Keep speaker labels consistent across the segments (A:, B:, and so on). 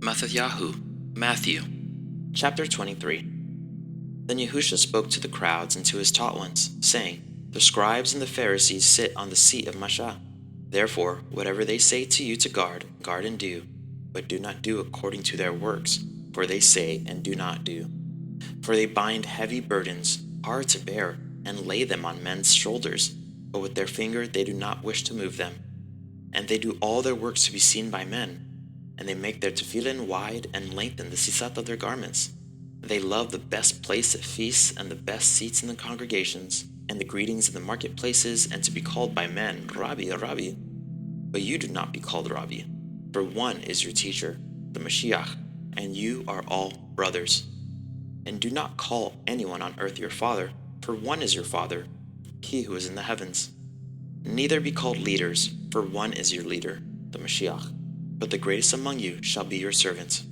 A: MxxYhu Matthew Chapter 23. Then Yahusha spoke to the crowds and to his taught ones, saying, The scribes and the Pharisees sit on the seat of Masha. Therefore, whatever they say to you to guard, guard and do, but do not do according to their works, for they say and do not do. For they bind heavy burdens, hard to bear, and lay them on men's shoulders, but with their finger they do not wish to move them. And they do all their works to be seen by men, and they make their tefillin wide and lengthen the sisat of their garments. They love the best place at feasts and the best seats in the congregations, and the greetings in the marketplaces, and to be called by men, Rabbi, Rabbi. But you do not be called Rabbi, for one is your teacher, the Mashiach, and you are all brothers. And do not call anyone on earth your father, for one is your Father, he who is in the heavens. Neither be called leaders, for one is your leader, the Mashiach. But the greatest among you shall be your servant.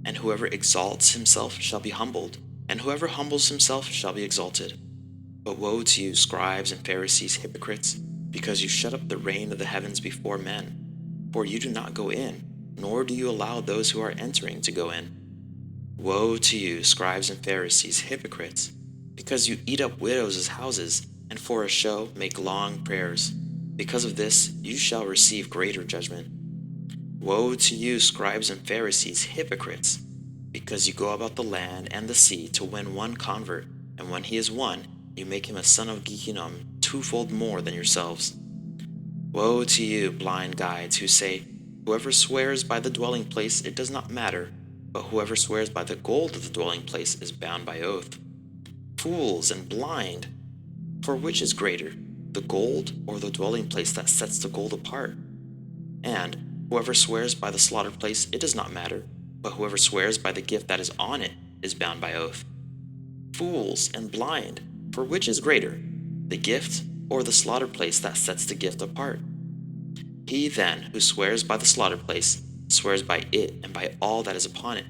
A: And whoever exalts himself shall be humbled, and whoever humbles himself shall be exalted. But woe to you, scribes and Pharisees, hypocrites, because you shut up the rain of the heavens before men. For you do not go in, nor do you allow those who are entering to go in. Woe to you, scribes and Pharisees, hypocrites, because you eat up widows' houses, and for a show make long prayers. Because of this you shall receive greater judgment. Woe to you, scribes and Pharisees, hypocrites, because you go about the land and the sea to win one convert, and when he is won, you make him a son of Gehinnom twofold more than yourselves. Woe to you, blind guides, who say, Whoever swears by the dwelling place, it does not matter, but whoever swears by the gold of the dwelling place is bound by oath. Fools and blind! For which is greater, the gold or the dwelling place that sets the gold apart? And whoever swears by the slaughtered place, it does not matter, but whoever swears by the gift that is on it is bound by oath. Fools and blind! For which is greater, the gift or the slaughtered place that sets the gift apart? He then who swears by the slaughtered place swears by it and by all that is upon it.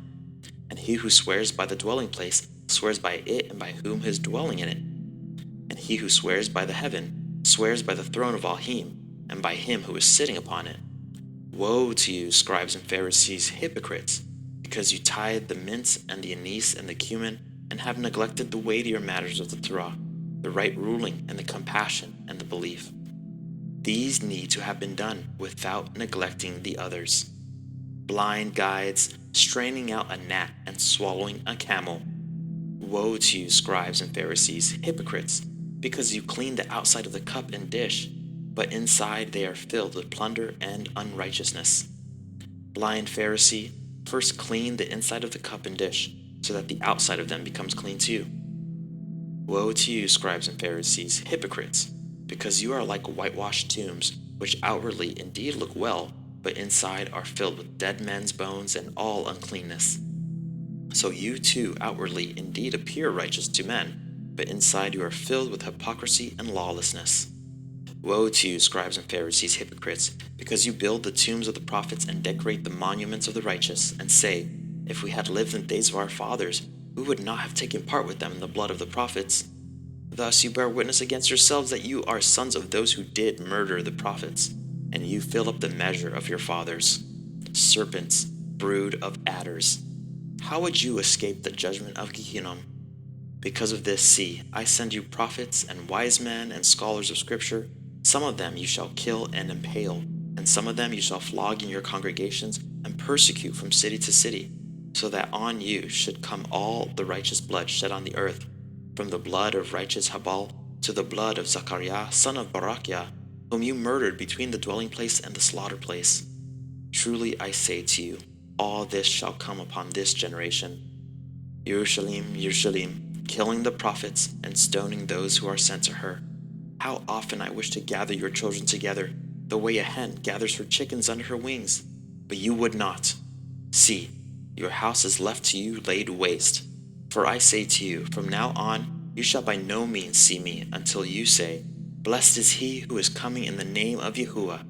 A: And he who swears by the dwelling place swears by it and by whom is dwelling in it. And he who swears by the heaven swears by the throne of Elohim and by him who is sitting upon it. Woe to you, scribes and Pharisees, hypocrites, because you tithe the mint and the anise and the cumin, and have neglected the weightier matters of the Torah, the right ruling and the compassion and the belief. These need to have been done without neglecting the others. Blind guides, straining out a gnat and swallowing a camel. Woe to you, scribes and Pharisees, hypocrites, because you clean the outside of the cup and dish, but inside they are filled with plunder and unrighteousness. Blind Pharisee, first clean the inside of the cup and dish, so that the outside of them becomes clean too. Woe to you, scribes and Pharisees, hypocrites, because you are like whitewashed tombs, which outwardly indeed look well, but inside are filled with dead men's bones and all uncleanness. So you too outwardly indeed appear righteous to men, but inside you are filled with hypocrisy and lawlessness. Woe to you, scribes and Pharisees, hypocrites, because you build the tombs of the prophets and decorate the monuments of the righteous, and say, If we had lived in the days of our fathers, we would not have taken part with them in the blood of the prophets. Thus you bear witness against yourselves that you are sons of those who did murder the prophets, and you fill up the measure of your fathers. Serpents, brood of adders, how would you escape the judgment of Gehinnom? Because of this, see, I send you prophets and wise men and scholars of Scripture. Some of them you shall kill and impale, and some of them you shall flog in your congregations and persecute from city to city, so that on you should come all the righteous blood shed on the earth, from the blood of righteous Habal to the blood of Zachariah, son of Barachiah, whom you murdered between the dwelling place and the slaughter place. Truly I say to you, all this shall come upon this generation. Yerushalayim, Yerushalayim, killing the prophets and stoning those who are sent to her. How often I wish to gather your children together, the way a hen gathers her chickens under her wings, but you would not. See, your house is left to you laid waste. For I say to you, from now on you shall by no means see me until you say, Blessed is he who is coming in the name of Yahuah.